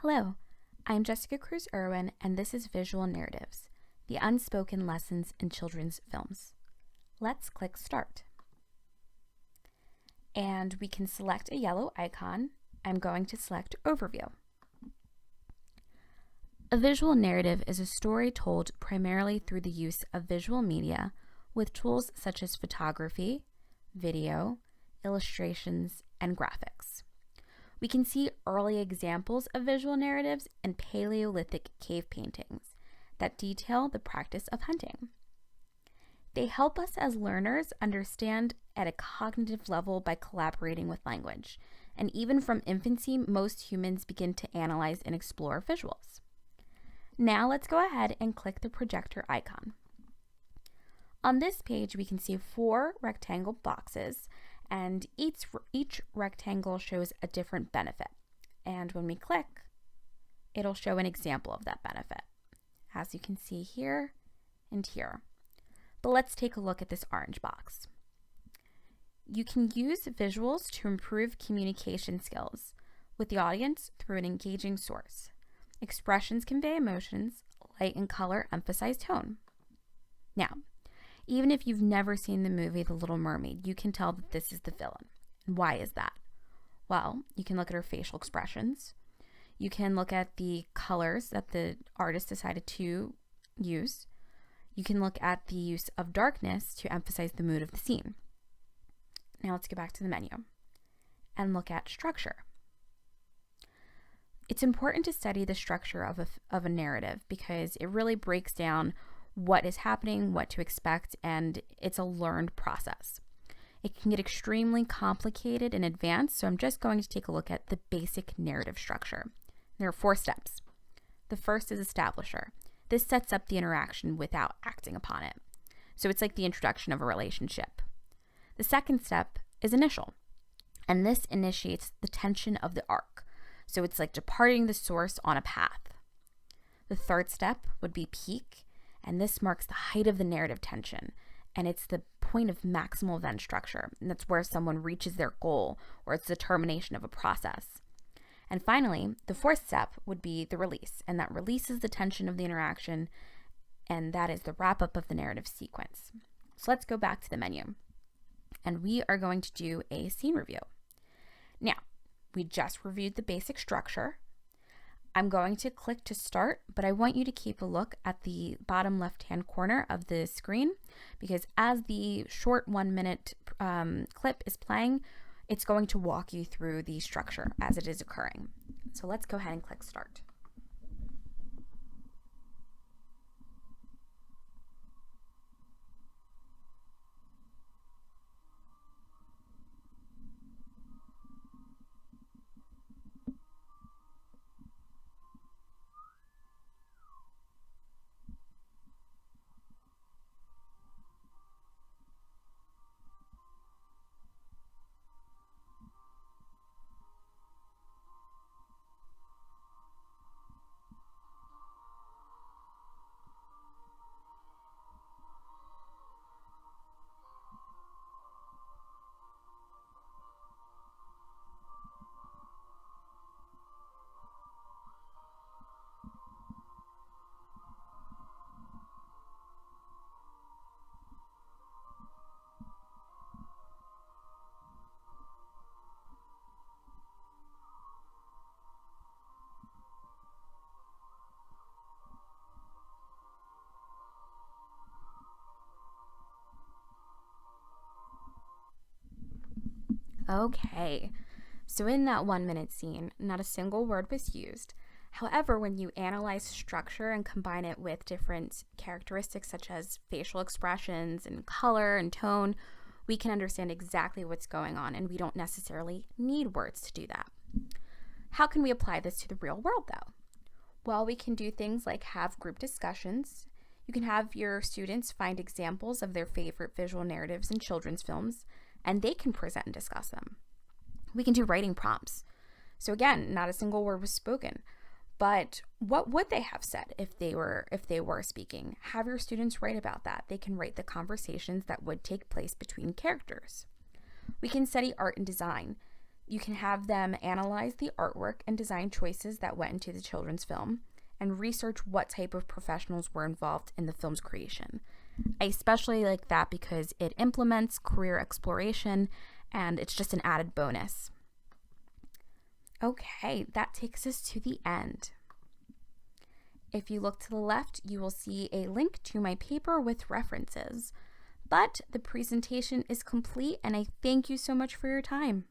Hello, I'm Jessica Cruz-Irwin, and this is Visual Narratives, the unspoken lessons in children's films. Let's click Start. And we can select a yellow icon. I'm going to select Overview. A visual narrative is a story told primarily through the use of visual media with tools such as photography, video, illustrations, and graphics. We can see early examples of visual narratives in Paleolithic cave paintings that detail the practice of hunting. They help us as learners understand at a cognitive level by collaborating with language, and even from infancy, most humans begin to analyze and explore visuals. Now let's go ahead and click the projector icon. On this page, we can see 4 rectangle boxes, and each rectangle shows a different benefit. And when we click, it'll show an example of that benefit, as you can see here and here. But let's take a look at this orange box. You can use visuals to improve communication skills with the audience through an engaging source. Expressions convey emotions, light and color emphasize tone. Now, even if you've never seen the movie The Little Mermaid, you can tell that this is the villain. And why is that? Well, you can look at her facial expressions. You can look at the colors that the artist decided to use. You can look at the use of darkness to emphasize the mood of the scene. Now let's go back to the menu and look at structure. It's important to study the structure of a narrative because it really breaks down what is happening, what to expect, and it's a learned process. It can get extremely complicated in advance, so I'm just going to take a look at the basic narrative structure. There are 4 steps. The first is establisher. This sets up the interaction without acting upon it. So it's like the introduction of a relationship. The second step is initial, and this initiates the tension of the arc. So it's like departing the source on a path. The third step would be peak, and this marks the height of the narrative tension, and it's the point of maximal event structure, and that's where someone reaches their goal, or it's the termination of a process. And finally, the fourth step would be the release, and that releases the tension of the interaction, and that is the wrap-up of the narrative sequence. So let's go back to the menu, and we are going to do a scene review. Now, we just reviewed the basic structure. I'm going to click to start, but I want you to keep a look at the bottom left-hand corner of the screen because as the short 1-minute clip is playing, it's going to walk you through the structure as it is occurring. So let's go ahead and click start. Okay, so in that 1-minute scene, not a single word was used. However, when you analyze structure and combine it with different characteristics such as facial expressions and color and tone, we can understand exactly what's going on, and we don't necessarily need words to do that. How can we apply this to the real world though? Well, we can do things like have group discussions. You can have your students find examples of their favorite visual narratives in children's films, and they can present and discuss them. We can do writing prompts. So again, not a single word was spoken, but what would they have said if they were speaking? Have your students write about that. They can write the conversations that would take place between characters. We can study art and design. You can have them analyze the artwork and design choices that went into the children's film and research what type of professionals were involved in the film's creation. I especially like that because it implements career exploration and it's just an added bonus. Okay, that takes us to the end. If you look to the left, you will see a link to my paper with references. But the presentation is complete and I thank you so much for your time.